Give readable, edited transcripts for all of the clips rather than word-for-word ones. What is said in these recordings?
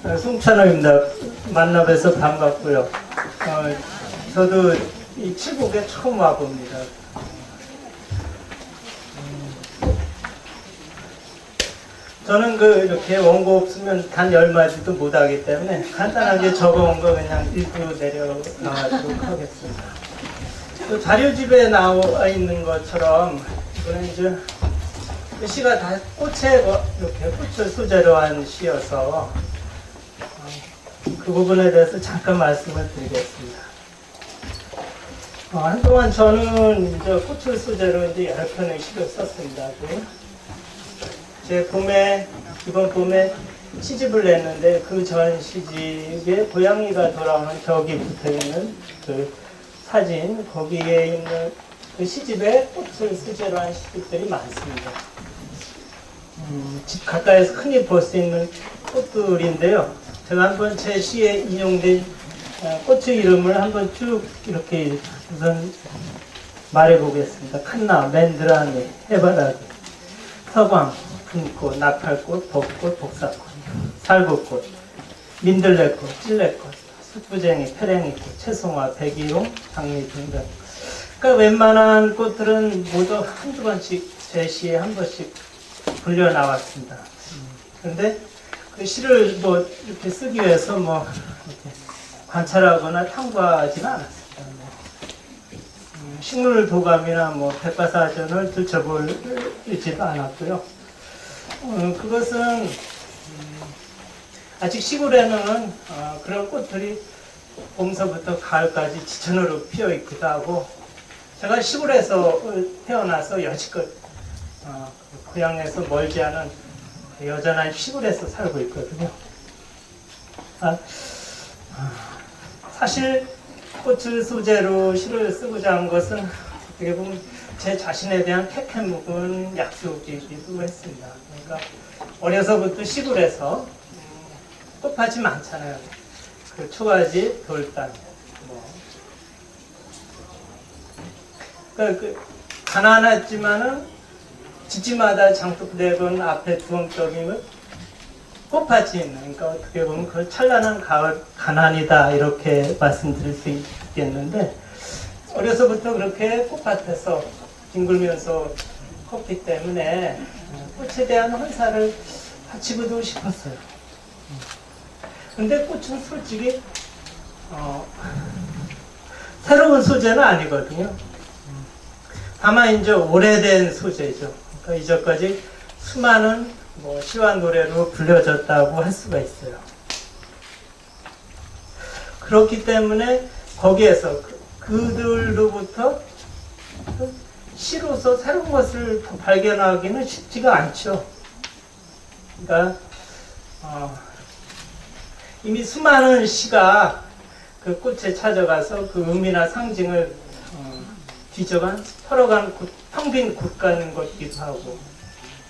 송찬호입니다. 만나뵈서 반갑고요. 저도 이 칠곡에 처음 와봅니다. 저는 이렇게 원고 없으면 단 10마디도 못하기 때문에 간단하게 적어온 거 그냥 읽고 내려가도록 하겠습니다. 자료집에 나와 있는 것처럼 이거는 이제 시가 다 꽃에 이렇게 꽃을 소재로 한 시여서 그 부분에 대해서 잠깐 말씀을 드리겠습니다. 한동안 저는 이제 꽃을 소재로 이제 여러 편의 시를 썼습니다. 제 이번 봄에 시집을 냈는데 그 전 시집에 고양이가 돌아오는 벽이 붙어 있는 그 사진, 거기에 있는 그 시집에 꽃을 소재로 한 시집들이 많습니다. 집 가까이서 흔히 볼 수 있는 꽃들인데요. 제가 한번 제 시에 인용된 꽃의 이름을 한번 쭉 이렇게 우선 말해보겠습니다. 칸나, 맨드라미, 해바라기, 서광, 금꽃, 나팔꽃, 벚꽃, 복사꽃, 살구꽃, 민들레꽃, 찔레꽃, 숯부쟁이, 페랭이꽃, 채송화, 백이용, 장미 등등. 그러니까 웬만한 꽃들은 모두 한두 번씩 제 시에 한 번씩 불려 나왔습니다. 그런데 그 시를 이렇게 쓰기 위해서 이렇게 관찰하거나 탐구하지는 않았습니다. 식물 도감이나 백과사전을 들춰보지도 않았고요. 그것은 아직 시골에는 그런 꽃들이 봄서부터 가을까지 지천으로 피어 있기도 하고, 제가 시골에서 태어나서 여지껏 고향에서 멀지 않은 여전한 시골에서 살고 있거든요. 사실 꽃을 소재로 시를 쓰고자 한 것은 어떻게 보면 제 자신에 대한 택해 묵은 약속이기도 했습니다. 그러니까 어려서부터 시골에서 꽃밭이 많잖아요. 그 초가지, 돌단, 그러니까 가난했지만은 집집마다 장독대건 앞에 두엄떡이면 꽃밭이 있는, 그러니까 어떻게 보면 그 찬란한 가을 가난이다 이렇게 말씀드릴 수 있겠는데, 어려서부터 그렇게 꽃밭에서 뒹굴면서 컸기 때문에 꽃에 대한 헌사를 바치고도 싶었어요. 근데 꽃은 솔직히 새로운 소재는 아니거든요. 다만 이제 오래된 소재죠. 그러니까 이전까지 수많은 시와 노래로 불려졌다고 할 수가 있어요. 그렇기 때문에 거기에서 그들로부터 시로서 새로운 것을 발견하기는 쉽지가 않죠. 그러니까 이미 수많은 시가 그 꽃에 찾아가서 그 의미나 상징을 뒤져간 털어간 텅 빈 곳 같은 것기도 하고,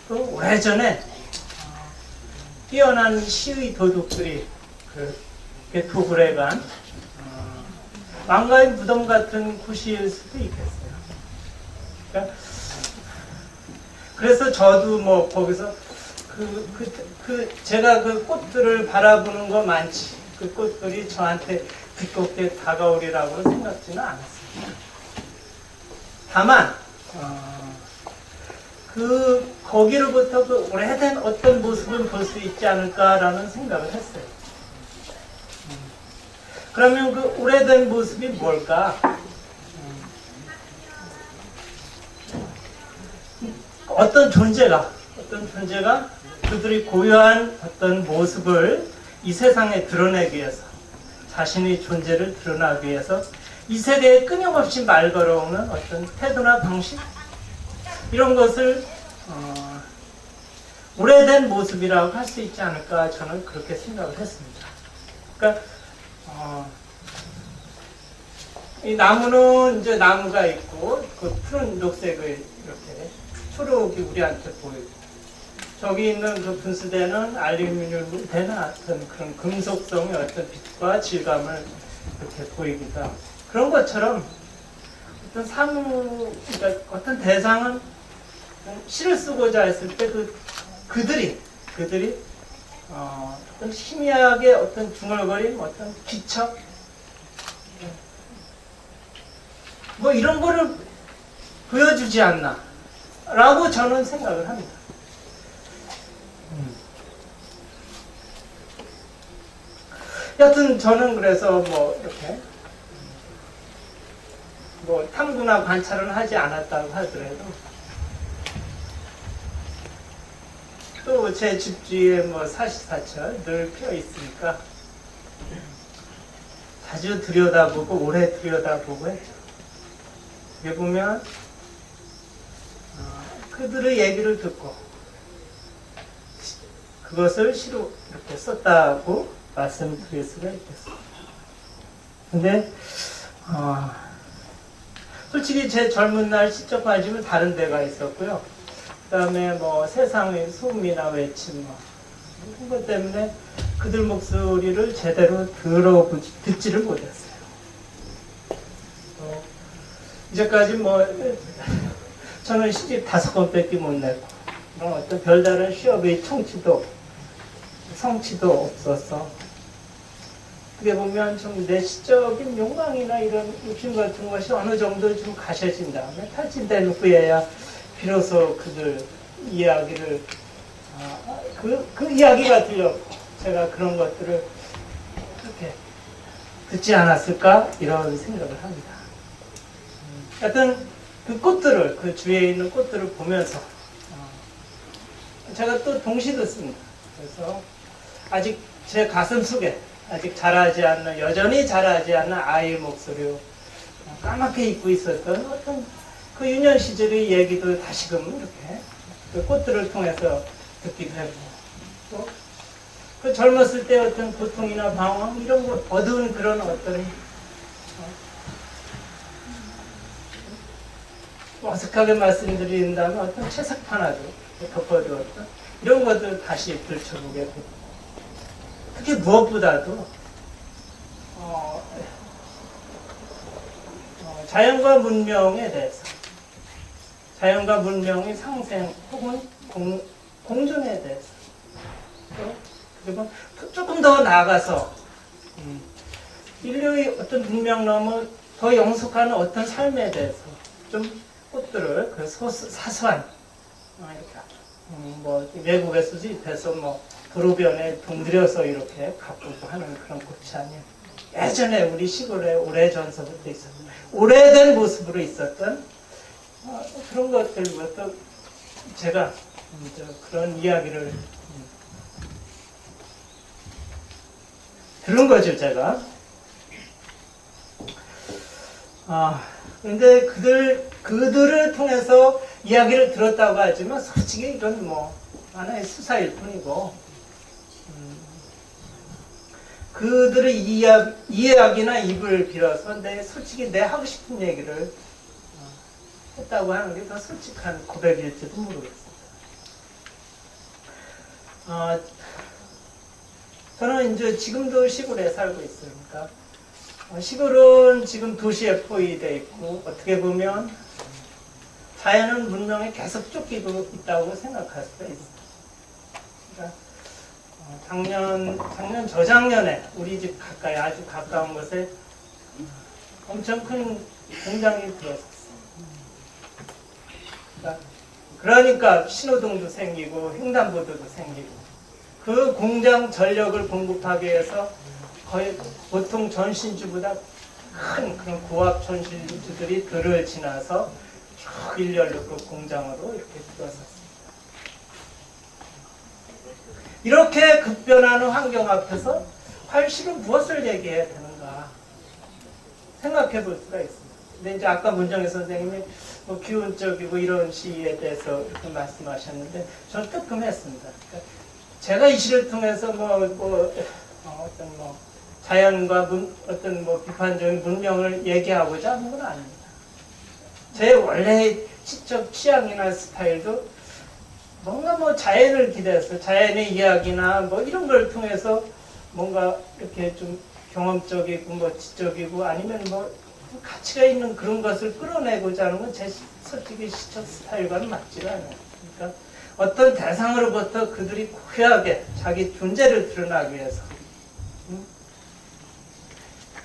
또 오래전에 뛰어난 시의 도둑들이 그 도굴해간 왕가의 무덤 같은 곳일 수도 있겠어요. 그러니까 그래서 저도 거기서 제가 그 꽃들을 바라보는 거 많지, 그 꽃들이 저한테 두껍게 다가오리라고 생각지는 않았습니다. 다만 거기로부터 그 오래된 어떤 모습을 볼 수 있지 않을까라는 생각을 했어요. 그러면 그 오래된 모습이 뭘까? 어떤 존재가 그들이 고유한 어떤 모습을 이 세상에 드러내기 위해서, 자신의 존재를 드러나기 위해서 이 세대에 끊임없이 말 걸어오는 어떤 태도나 방식, 이런 것을 오래된 모습이라고 할 수 있지 않을까, 저는 그렇게 생각을 했습니다. 그러니까 이 나무는 이제 나무가 있고 그 푸른 녹색의 이렇게 초록이 우리한테 보이고, 저기 있는 그 분수대는 알루미늄으로 된 어떤 그런 금속성의 어떤 빛과 질감을 이렇게 보이기도 하고, 그런 것처럼 어떤 그러니까 어떤 대상은 시를 쓰고자 했을 때 그들이 어떤 희미하게 어떤 중얼거림, 어떤 기척, 뭐 이런 거를 보여주지 않나 라고 저는 생각을 합니다. 여튼 저는 그래서 뭐 이렇게 뭐 탐구나 관찰은 하지 않았다고 하더라도 또 제 집 주위에 뭐 사시사철 늘 피어 있으니까 자주 들여다보고 오래 들여다보고 했죠. 여기 보면 그들의 얘기를 듣고 그것을 시로 이렇게 썼다고 말씀드릴 수가 있겠습니다. 근데 솔직히 제 젊은 날 시적 관심은 다른 데가 있었고요. 그 다음에 뭐 세상의 소음이나 외침 이런 것 때문에 그들 목소리를 제대로 듣지를 못했어요. 이제까지 뭐 저는 시집 5권밖에 못 냈고 어떤 별다른 시업의 성취도 없어서 어떻게 보면 좀 내시적인 욕망이나 이런 욕심 같은 것이 어느 정도 좀 가셔진 다음에 탈진된 후에야 비로소 그들 이야기를 그 이야기가 들렸고 제가 그런 것들을 그렇게 듣지 않았을까 이런 생각을 합니다. 하여튼 그 꽃들을 그 주위에 있는 꽃들을 보면서 제가 또 동시 듣습니다. 그래서 아직 제 가슴 속에 아직 여전히 자라지 않는 아이의 목소리로 까맣게 잊고 있었던 어떤 그 유년 시절의 얘기도 다시금 이렇게 그 꽃들을 통해서 듣기도 하고 또 그 젊었을 때 어떤 고통이나 방황 이런 거 어두운 그런 어떤 어색하게 말씀드린다면 어떤 채색 하나도 덮어두었던 이런 것들 다시 들춰보게 되고 특히 무엇보다도 자연과 문명에 대해서 자연과 문명의 상생 혹은 공존에 대해서 그리고 조금 더 나아가서 인류의 어떤 문명 넘어 더 영속하는 어떤 삶에 대해서 좀 꽃들을 그 사소한 이렇게 뭐 외국에서 수입해서 뭐 도로변에 동들여서 이렇게 가꾸고 하는 그런 꽃이 아니에요. 예전에 우리 시골에 오래전서부터 있었던 오래된 모습으로 있었던 그런 것들부터 제가 그런 이야기를 들은 거죠, 제가. 근데 그들을 통해서 이야기를 들었다고 하지만 솔직히 이건 뭐 하나의 수사일 뿐이고 그들의 이야기나 입을 빌어서 솔직히 내 하고 싶은 얘기를 했다고 하는 게 더 솔직한 고백일지도 모르겠습니다. 저는 이제 지금도 시골에 살고 있으니까 시골은 지금 도시에 포위되어 있고 어떻게 보면 자연은 문명에 계속 쫓기고 있다고 생각할 수가 있습니다. 그러니까 작년 저작년에 우리 집 가까이 아주 가까운 곳에 엄청 큰 공장이 들어섰어요. 그러니까 신호등도 생기고 횡단보도도 생기고 그 공장 전력을 공급하기 위해서 거의 보통 전신주보다 큰 그런 고압 전신주들이 들을 지나서 쭉 일렬로 그 공장으로 이렇게 들어섰습니다. 이렇게 급변하는 환경 앞에서 활시는 무엇을 얘기해야 되는가 생각해 볼 수가 있습니다. 근데 이제 아까 문정희 선생님이 뭐 기운적이고 이런 시에 대해서 이렇게 말씀하셨는데 저는 뜨끔했습니다. 그러니까 제가 이 시를 통해서 어떤 자연과 어떤 비판적인 문명을 얘기하고자 하는 건 아닙니다. 제 원래 시적 취향이나 스타일도 뭔가 자연을 기대해서 자연의 이야기나 이런 걸 통해서 뭔가 이렇게 좀 경험적이고 지적이고 아니면 가치가 있는 그런 것을 끌어내고자 하는 건 제 솔직히 시적 스타일과는 맞지가 않아요. 그러니까 어떤 대상으로부터 그들이 고요하게 자기 존재를 드러나기 위해서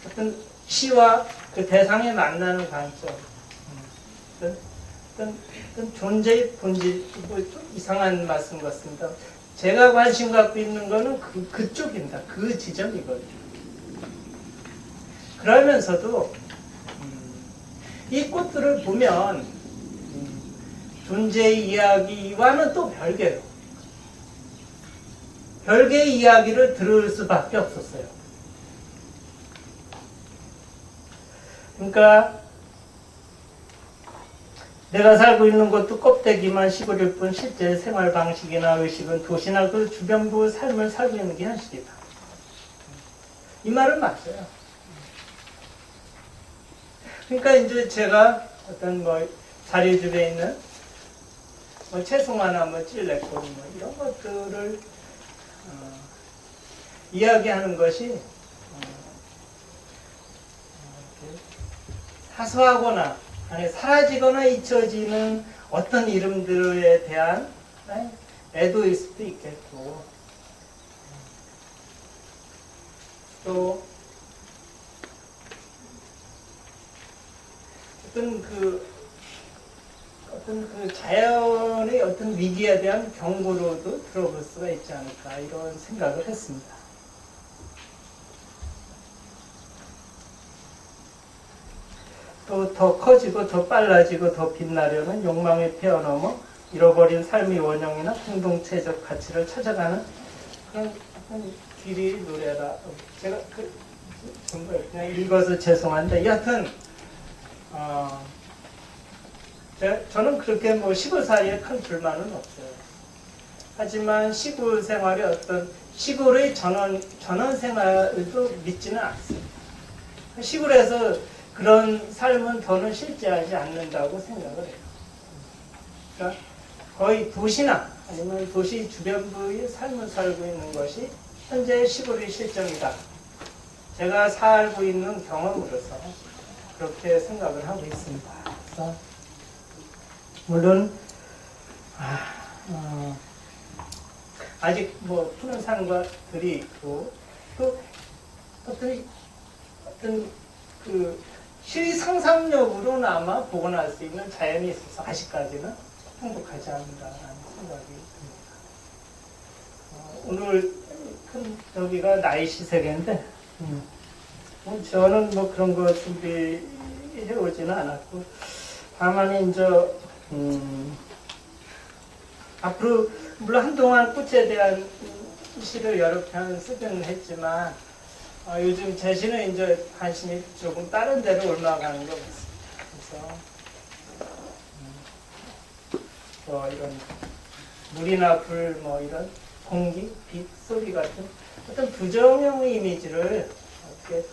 어떤 시와 그 대상에 만나는 관점, 어떤 존재의 본질, 좀 이상한 말씀 같습니다. 제가 관심 갖고 있는 거는 그쪽입니다. 그 지점이거든요. 그러면서도 이 꽃들을 보면 존재의 이야기와는 또 별개로 별개의 이야기를 들을 수밖에 없었어요. 그러니까 내가 살고 있는 곳도 껍데기만 시골일 뿐 실제 생활 방식이나 의식은 도시나 그 주변부의 삶을 살고 있는 게 현실이다. 이 말은 맞아요. 그러니까 이제 제가 어떤 뭐 자리 주변에 있는 뭐 채송화나 뭐 찔레꽃 뭐 이런 것들을 이야기하는 것이 사소하거나 아니 사라지거나 잊혀지는 어떤 이름들에 대한 애도일 수도 있겠고 또 어떤 그 자연의 어떤 위기에 대한 경고로도 들어볼 수가 있지 않을까 이런 생각을 했습니다. 또 더 커지고 더 빨라지고 더 빛나려는 욕망의 폐허 넘어 잃어버린 삶의 원형이나 공동체적 가치를 찾아가는 그런 길이 노래라. 제가 그냥 읽어서 죄송한데 여하튼 저는 그렇게 뭐 시골살이에 큰 불만은 없어요. 하지만 시골 생활의 어떤 시골의 전원 생활도 믿지는 않습니다. 시골에서 그런 삶은 더는 실제하지 않는다고 생각을 해요. 그러니까 거의 도시나 아니면 도시 주변부의 삶을 살고 있는 것이 현재의 시골의 실정이다. 제가 살고 있는 경험으로서 그렇게 생각을 하고 있습니다. 그래서 물론 아직 뭐 푸른 산과들이 있고 또 어떤 그 시 상상력으로는 아마 복원할 수 있는 자연이 있어서 아직까지는 행복하지 않는다라는 생각이 듭니다. 오늘 큰 저기가 나이 시세계인데 저는 뭐 그런 거 준비해 오지는 않았고 다만 이제 앞으로 물론 한동안 꽃에 대한 시를 여러 편 쓰기는 했지만 요즘 제 시는 이제 관심이 조금 다른 데로 올라가는 것 같습니다. 그래서 뭐 이런 물이나 불, 뭐 이런 공기, 빛, 소리 같은 어떤 부정형의 이미지를 어떻게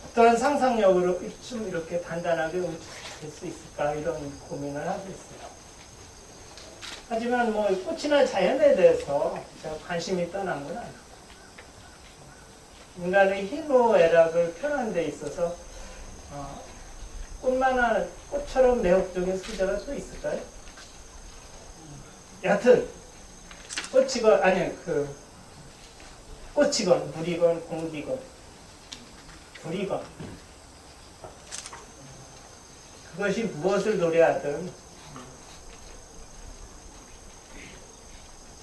어떤 상상력으로 좀 이렇게 단단하게 될 수 있을까 이런 고민을 하고 있어요. 하지만 뭐 꽃이나 자연에 대해서 제가 관심이 떠난 건 아니고 인간의 희노애락을 표현하는 데 있어서 꽃처럼 매혹적인 소재가 또 있을까요? 여하튼 꽃이건 물이건 공기건 불이건 그것이 무엇을 노래하든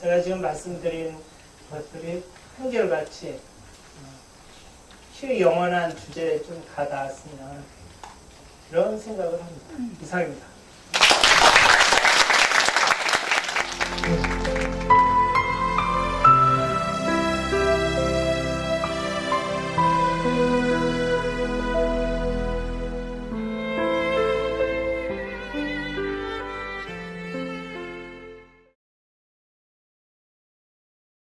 제가 지금 말씀드린 것들이 한결같이 시의 영원한 주제에 좀 가닿았으면 이런 생각을 합니다. 이상입니다.